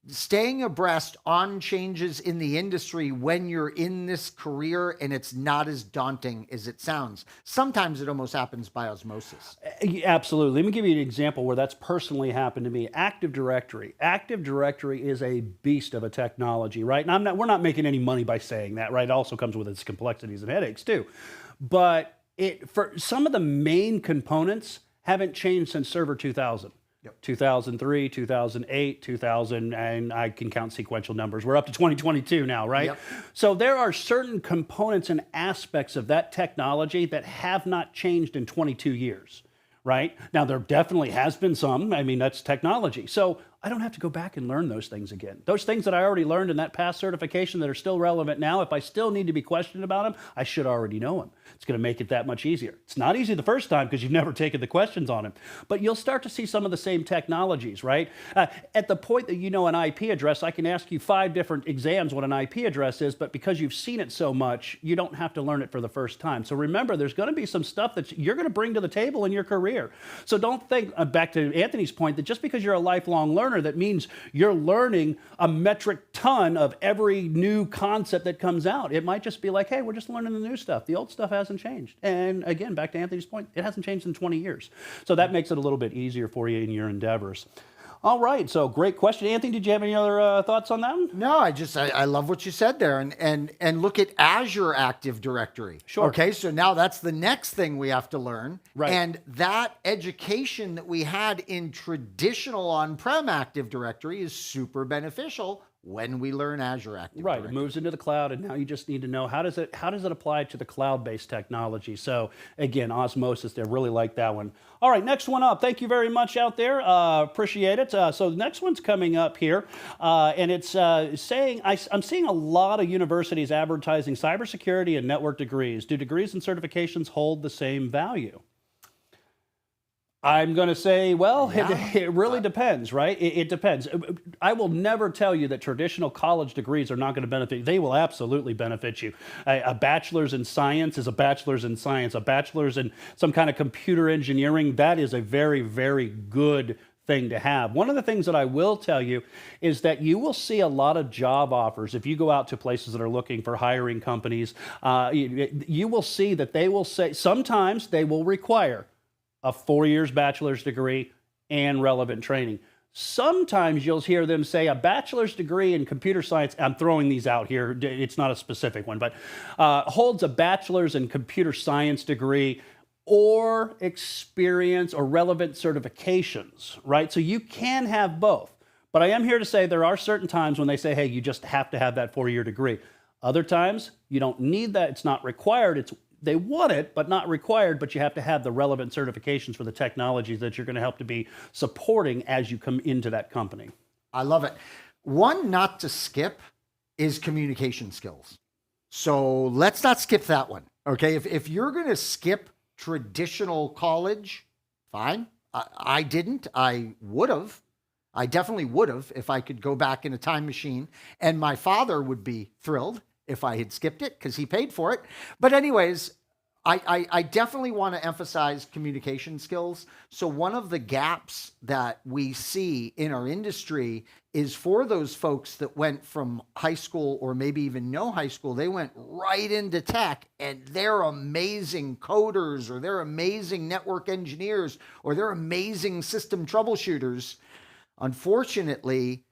S3: staying abreast on changes in the industry when you're in this career, and it's not as daunting as it sounds. Sometimes it almost happens by osmosis.
S2: Absolutely. Let me give you an example where that's personally happened to me. Active Directory. Active Directory is a beast of a technology, right? And we're not making any money by saying that, right? It also comes with its complexities and headaches too. But for some of the main components haven't changed since Server 2000. 2003, 2008, 2000, and I can count sequential numbers. We're up to 2022 now, right? Yep. So there are certain components and aspects of that technology that have not changed in 22 years, right? Now, there definitely has been some. I mean, that's technology. So I don't have to go back and learn those things again. Those things that I already learned in that past certification that are still relevant now, if I still need to be questioned about them, I should already know them. It's going to make it that much easier. It's not easy the first time because you've never taken the questions on them, but you'll start to see some of the same technologies, right? At the point that you know an IP address, I can ask you 5 different exams what an IP address is, but because you've seen it so much, you don't have to learn it for the first time. So remember, there's going to be some stuff that you're going to bring to the table in your career. So don't think, back to Anthony's point, that just because you're a lifelong learner, that means you're learning a metric ton of every new concept that comes out. It might just be like, hey, we're just learning the new stuff. The old stuff hasn't changed. And again, back to Anthony's point, it hasn't changed in 20 years. So that makes it a little bit easier for you in your endeavors. All right, so great question. Anthony, did you have any other thoughts on that?
S3: No, I love what you said there. And look at Azure Active Directory.
S2: Sure.
S3: Okay, so now that's the next thing we have to learn.
S2: Right.
S3: And that education that we had in traditional on-prem Active Directory is super beneficial when we learn Azure Active
S2: Right,
S3: Directory.
S2: It moves into the cloud, and now you just need to know how does it apply to the cloud-based technology. So again, osmosis, they really like that one. All right, next one up. Thank you very much out there. Appreciate it. So the next one's coming up here, and it's saying, I'm seeing a lot of universities advertising cybersecurity and network degrees. Do degrees and certifications hold the same value? I'm going to say, well, yeah. It really depends, right? It depends. I will never tell you that traditional college degrees are not going to benefit you. They will absolutely benefit you. A bachelor's in science is a bachelor's in science. A bachelor's in some kind of computer engineering, that is a very, very good thing to have. One of the things that I will tell you is that you will see a lot of job offers. If you go out to places that are looking for hiring companies, you will see that they will say, sometimes they will require a 4 years bachelor's degree and relevant training. Sometimes you'll hear them say a bachelor's degree in computer science, I'm throwing these out here, it's not a specific one, but holds a bachelor's in computer science degree or experience or relevant certifications, right? So you can have both. But I am here to say there are certain times when they say, hey, you just have to have that 4-year degree. Other times, you don't need that, it's not required, they want it, but not required, but you have to have the relevant certifications for the technologies that you're going to help to be supporting as you come into that company.
S3: I love it. One not to skip is communication skills. So let's not skip that one, okay? If you're going to skip traditional college, fine. I didn't. I would have. I definitely would have if I could go back in a time machine, and my father would be thrilled if I had skipped it because he paid for it. But anyways, I definitely want to emphasize communication skills. So one of the gaps that we see in our industry is for those folks that went from high school or maybe even no high school, they went right into tech and they're amazing coders or they're amazing network engineers or they're amazing system troubleshooters. Unfortunately,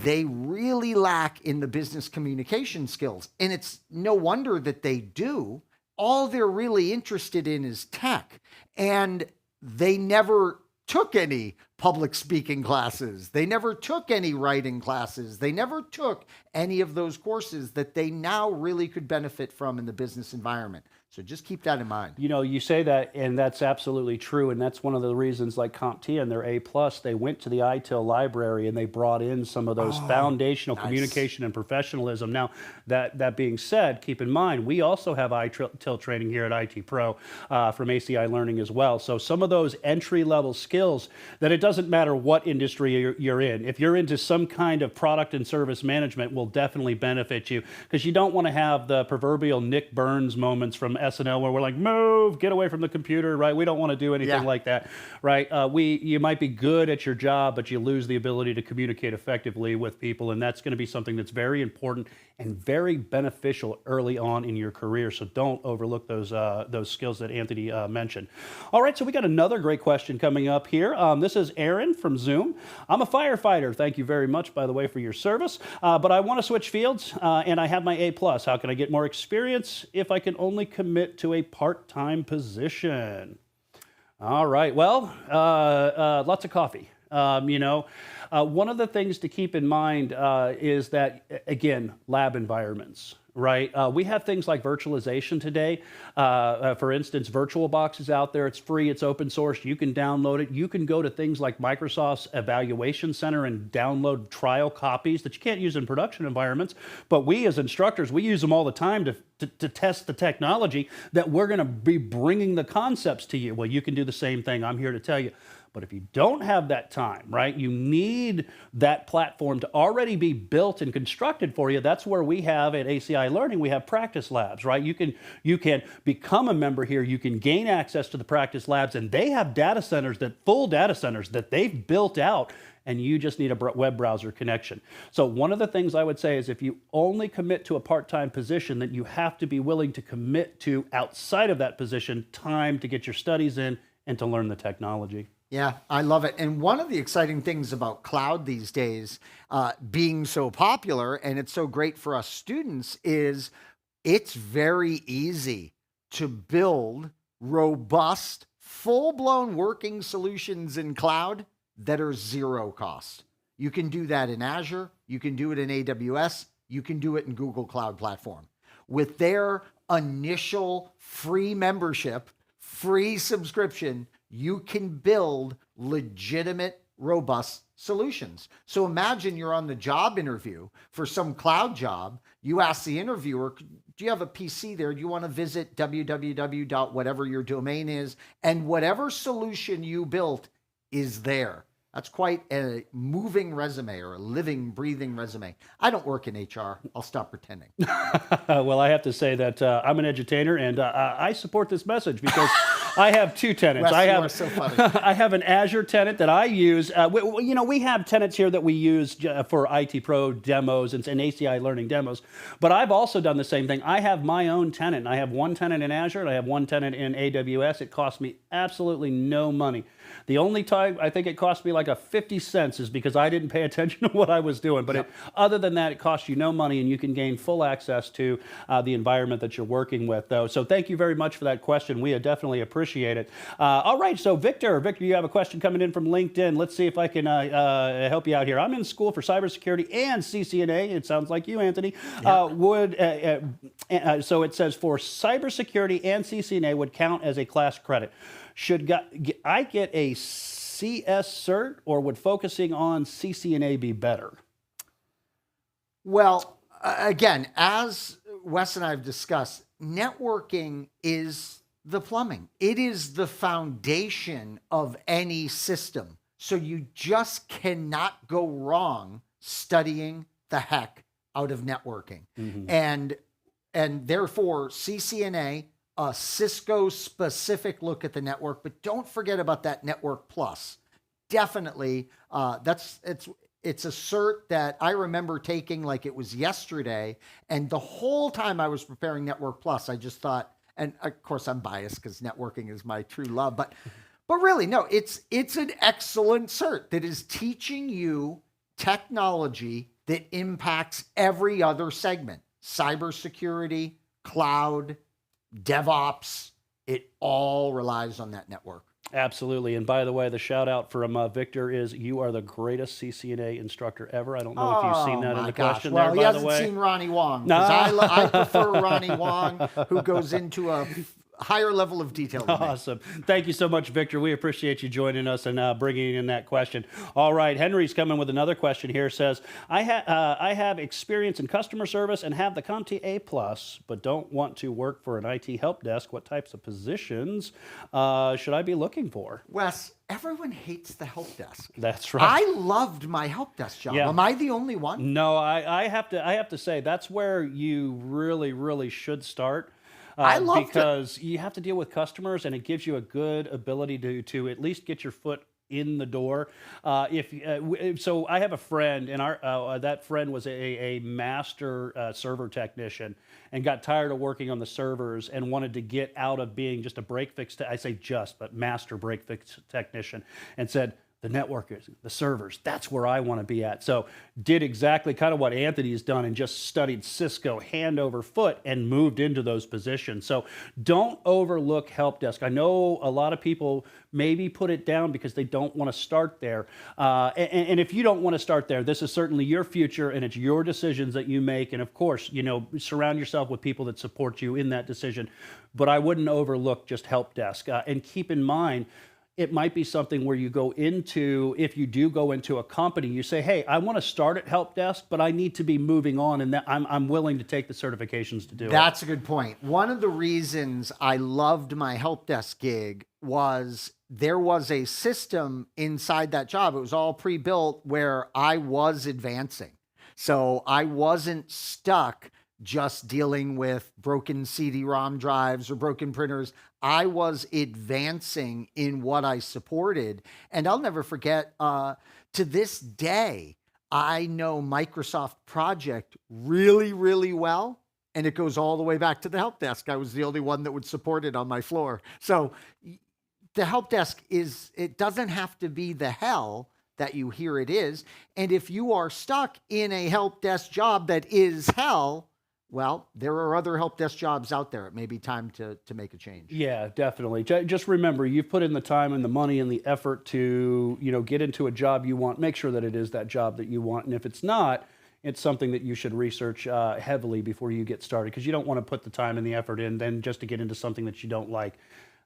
S3: they really lack in the business communication skills. And it's no wonder that they do. All they're really interested in is tech. And they never took any public speaking classes. They never took any writing classes. They never took any of those courses that they now really could benefit from in the business environment. So just keep that in mind.
S2: You know, you say that, and that's absolutely true. And that's one of the reasons, like CompTIA and their A+, they went to the ITIL library and they brought in some of those foundational communication and professionalism. Now, that being said, keep in mind, we also have ITIL training here at IT Pro from ACI Learning as well. So some of those entry-level skills that it doesn't matter what industry you're in. If you're into some kind of product and service management, will definitely benefit you, because you don't want to have the proverbial Nick Burns moments from SNL where we're like, move, get away from the computer, right? We don't want to do anything like that, right? You might be good at your job, but you lose the ability to communicate effectively with people, and that's going to be something that's very important and very beneficial early on in your career. So don't overlook those skills that Anthony mentioned. All right, so we got another great question coming up here. This is Aaron from Zoom. I'm a firefighter. Thank you very much, by the way, for your service. But I want to switch fields, and I have my A+. How can I get more experience if I can only commit to a part-time position? All right, well, lots of coffee. One of the things to keep in mind is that, again, lab environments, right? We have things like virtualization today. For instance, VirtualBox is out there. It's free. It's open source. You can download it. You can go to things like Microsoft's Evaluation Center and download trial copies that you can't use in production environments. But we as instructors, we use them all the time to test the technology that we're going to be bringing the concepts to you. Well, you can do the same thing. I'm here to tell you. But if you don't have that time, right, you need that platform to already be built and constructed for you. That's where we have at ACI Learning, we have practice labs, right? You can become a member here. You can gain access to the practice labs, and they have full data centers that they've built out, and you just need a web browser connection. So one of the things I would say is if you only commit to a part-time position, then you have to be willing to commit to, outside of that position, time to get your studies in and to learn the technology.
S3: Yeah, I love it. And one of the exciting things about cloud these days being so popular, and it's so great for us students, is it's very easy to build robust, full-blown working solutions in cloud that are zero cost. You can do that in Azure. You can do it in AWS. You can do it in Google Cloud Platform. With their initial free membership, free subscription, you can build legitimate, robust solutions. So imagine you're on the job interview for some cloud job. You ask the interviewer, do you have a PC there? Do you want to visit www. whatever your domain is? And whatever solution you built is there. That's quite a moving resume, or a living, breathing resume. I don't work in HR. I'll stop pretending.
S2: Well, I have to say that I'm an edutainer, and I support this message because I have two tenants.
S3: Wes, you are so funny.
S2: I have an Azure tenant that I use. We have tenants here that we use for IT Pro demos and ACI Learning demos, but I've also done the same thing. I have my own tenant. I have one tenant in Azure, and I have one tenant in AWS. It costs me absolutely no money. The only time I think it cost me like a 50 cents is because I didn't pay attention to what I was doing. But other than that, it costs you no money, and you can gain full access to the environment that you're working with, though. So thank you very much for that question. We definitely appreciate it. All right, so Victor, you have a question coming in from LinkedIn. Let's see if I can help you out here. I'm in school for cybersecurity and CCNA. It sounds like you, Anthony.
S3: Yeah.
S2: So it says for cybersecurity and CCNA would count as a class credit. Should I get a CS cert, or would focusing on CCNA be better?
S3: Well, again, as Wes and I have discussed, networking is the plumbing. It is the foundation of any system. So you just cannot go wrong studying the heck out of networking.
S2: Mhm.
S3: And therefore CCNA, a Cisco specific look at the network, but don't forget about that Network Plus. Definitely, it's a cert that I remember taking like it was yesterday, and the whole time I was preparing Network Plus, I just thought, and of course I'm biased because networking is my true love, but really, no, it's an excellent cert that is teaching you technology that impacts every other segment: cybersecurity, cloud, DevOps. It all relies on that network.
S2: Absolutely. And by the way, the shout out from Victor is, you are the greatest CCNA instructor ever. I don't know if you've seen that in the question
S3: Well,
S2: there,
S3: he
S2: by the
S3: hasn't
S2: way.
S3: seen Ronnie Wong, because I prefer Ronnie Wong, who goes into a higher level of detail than me.
S2: Awesome. Thank you so much, Victor. We appreciate you joining us and bringing in that question. All right, Henry's coming with another question here. Says, I have experience in customer service and have the CompTIA Plus, but don't want to work for an IT help desk. What types of positions should I be looking for?
S3: Wes, everyone hates the help desk.
S2: That's right.
S3: I loved my help desk job.
S2: Yeah.
S3: Am I the only one?
S2: No, I have to say that's where you really should start.
S3: I loved it.
S2: Because you have to deal with customers, and it gives you a good ability to at least get your foot in the door. So I have a friend, and that friend was a master server technician, and got tired of working on the servers and wanted to get out of being just a break fix. I say just, but master break fix technician, and said, the networkers, the servers, that's where I want to be at. So did exactly kind of what Anthony's done, and just studied Cisco hand over foot and moved into those positions. So don't overlook help desk. I know a lot of people maybe put it down because they don't want to start there. And if you don't want to start there, this is certainly your future, and it's your decisions that you make. And of course, surround yourself with people that support you in that decision. But I wouldn't overlook just help desk. And keep in mind, it might be something where you go into, if you do go into a company, you say, hey, I want to start at help desk, but I need to be moving on, and that I'm willing to take the certifications to do it.
S3: That's a good point. One of the reasons I loved my help desk gig was there was a system inside that job. It was all pre-built where I was advancing. So I wasn't stuck just dealing with broken CD-ROM drives or broken printers. I was advancing in what I supported. And I'll never forget, to this day, I know Microsoft Project really well. And it goes all the way back to the help desk. I was the only one that would support it on my floor. So the help desk it doesn't have to be the hell that you hear it is. And if you are stuck in a help desk job that is hell, well, there are other help desk jobs out there. It may be time to make a change.
S2: Yeah, definitely. Just remember, you've put in the time and the money and the effort to, get into a job you want. Make sure that it is that job that you want. And if it's not, it's something that you should research heavily before you get started, because you don't want to put the time and the effort in then just to get into something that you don't like.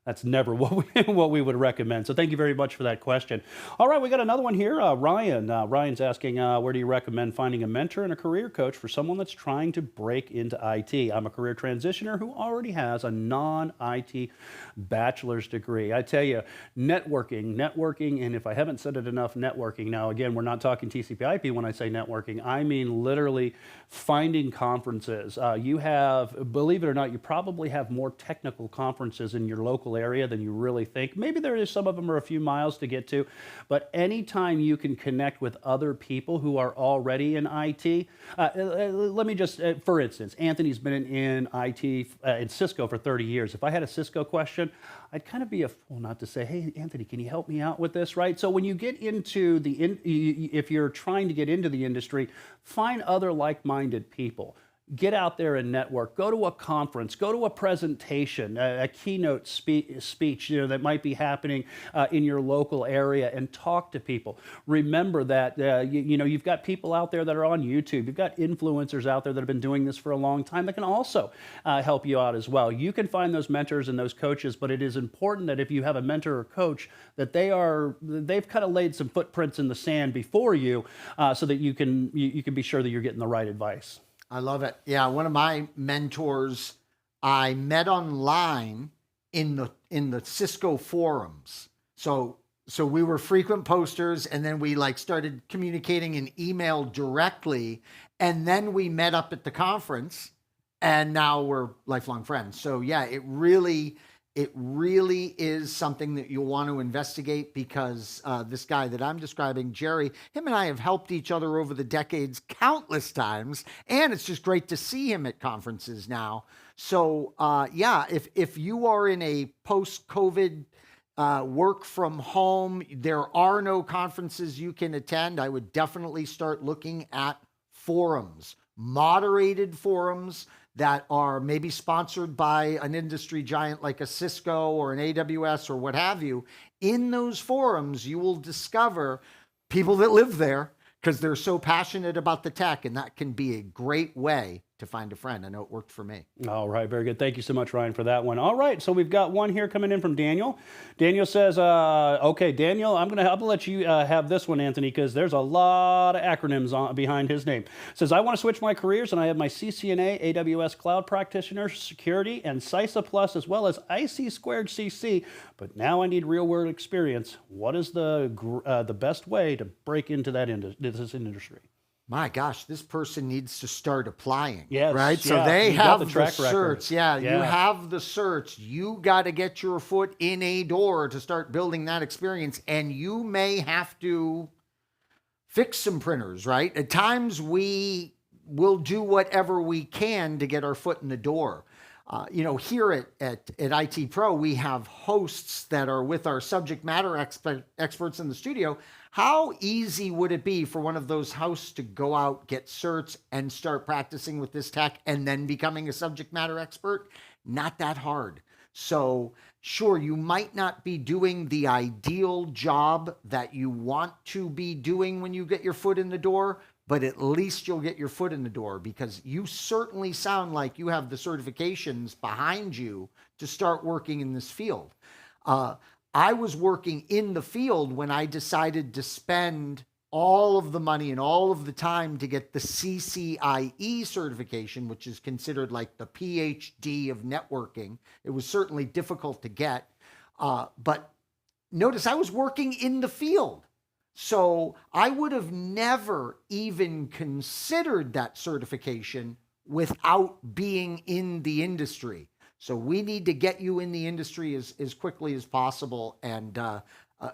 S2: That's never what we would recommend. So thank you very much for that question. All right, we got another one here. Ryan. Ryan's asking, where do you recommend finding a mentor and a career coach for someone that's trying to break into IT? I'm a career transitioner who already has a non-IT bachelor's degree. I tell you, networking, and if I haven't said it enough, networking. Now, again, we're not talking TCP/IP when I say networking. I mean literally finding conferences. You have, believe it or not, you probably have more technical conferences in your local area than you really think. Maybe there is, some of them are a few miles to get to, but anytime you can connect with other people who are already in IT, let me just, for instance, Anthony's been in IT, in Cisco for 30 years. If I had a Cisco question, I'd kind of be a fool not to say, hey, Anthony, can you help me out with this, right? So when you get into if you're trying to get into the industry, find other like-minded people. Get out there and network. Go to a conference. Go to a presentation, a keynote speech that might be happening in your local area, and talk to people. Remember that you've got people out there that are on YouTube. You've got influencers out there that have been doing this for a long time that can also help you out as well. You can find those mentors and those coaches, but it is important that if you have a mentor or coach, that they've kind of laid some footprints in the sand before you, so that you can be sure that you're getting the right advice.
S3: I love it. Yeah, one of my mentors I met online in the Cisco forums. So So we were frequent posters, and then we like started communicating in email directly, and then we met up at the conference, and now we're lifelong friends. So yeah, it really is something that you'll want to investigate, because this guy that I'm describing, Jerry, him and I have helped each other over the decades countless times, and it's just great to see him at conferences now. So yeah, if you are in a post-COVID work from home, there are no conferences you can attend, I would definitely start looking at forums, moderated forums that are maybe sponsored by an industry giant like a Cisco or an AWS or what have you. In those forums, you will discover people that live there because they're so passionate about the tech, and that can be a great way to find a friend. I know it worked for me.
S2: All right, very good. Thank you so much, Ryan, for that one. All right, so we've got one here coming in from Daniel. Daniel says, okay, Daniel, I'm gonna let you have this one, Anthony, because there's a lot of acronyms behind his name. Says, I want to switch my careers, and I have my CCNA, AWS Cloud Practitioner, Security, and CISA Plus, as well as IC Squared CC, but now I need real-world experience. What is the best way to break into this industry?
S3: My gosh, this person needs to start applying.
S2: Yes,
S3: right? So
S2: yeah,
S3: they
S2: you got
S3: have
S2: the
S3: the
S2: track record.
S3: certs. Yeah,
S2: Yeah.
S3: you have the certs. You got to get your foot in a door to start building that experience. And you may have to fix some printers, right? At times we will do whatever we can to get our foot in the door. Here at IT Pro, we have hosts that are with our subject matter experts in the studio. How easy would it be for one of those hosts to go out, get certs, and start practicing with this tech and then becoming a subject matter expert? Not that hard. So sure, you might not be doing the ideal job that you want to be doing when you get your foot in the door, but at least you'll get your foot in the door, because you certainly sound like you have the certifications behind you to start working in this field. I was working in the field when I decided to spend all of the money and all of the time to get the CCIE certification, which is considered like the PhD of networking. It was certainly difficult to get, but notice I was working in the field. So I would have never even considered that certification without being in the industry. So we need to get you in the industry as quickly as possible. And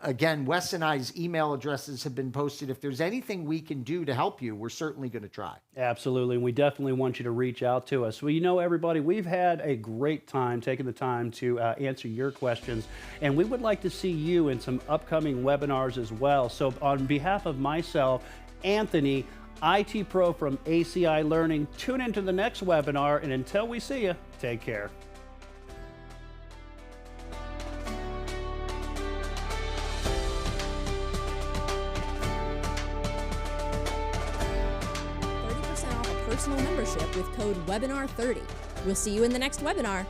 S3: again, Wes and I's email addresses have been posted. If there's anything we can do to help you, we're certainly going to try.
S2: Absolutely. And we definitely want you to reach out to us. Well, everybody, we've had a great time taking the time to answer your questions. And we would like to see you in some upcoming webinars as well. So on behalf of myself, Anthony, IT Pro from ACI Learning, tune into the next webinar. And until we see you, take care.
S1: Personal membership with code WEBINAR30. We'll see you in the next webinar.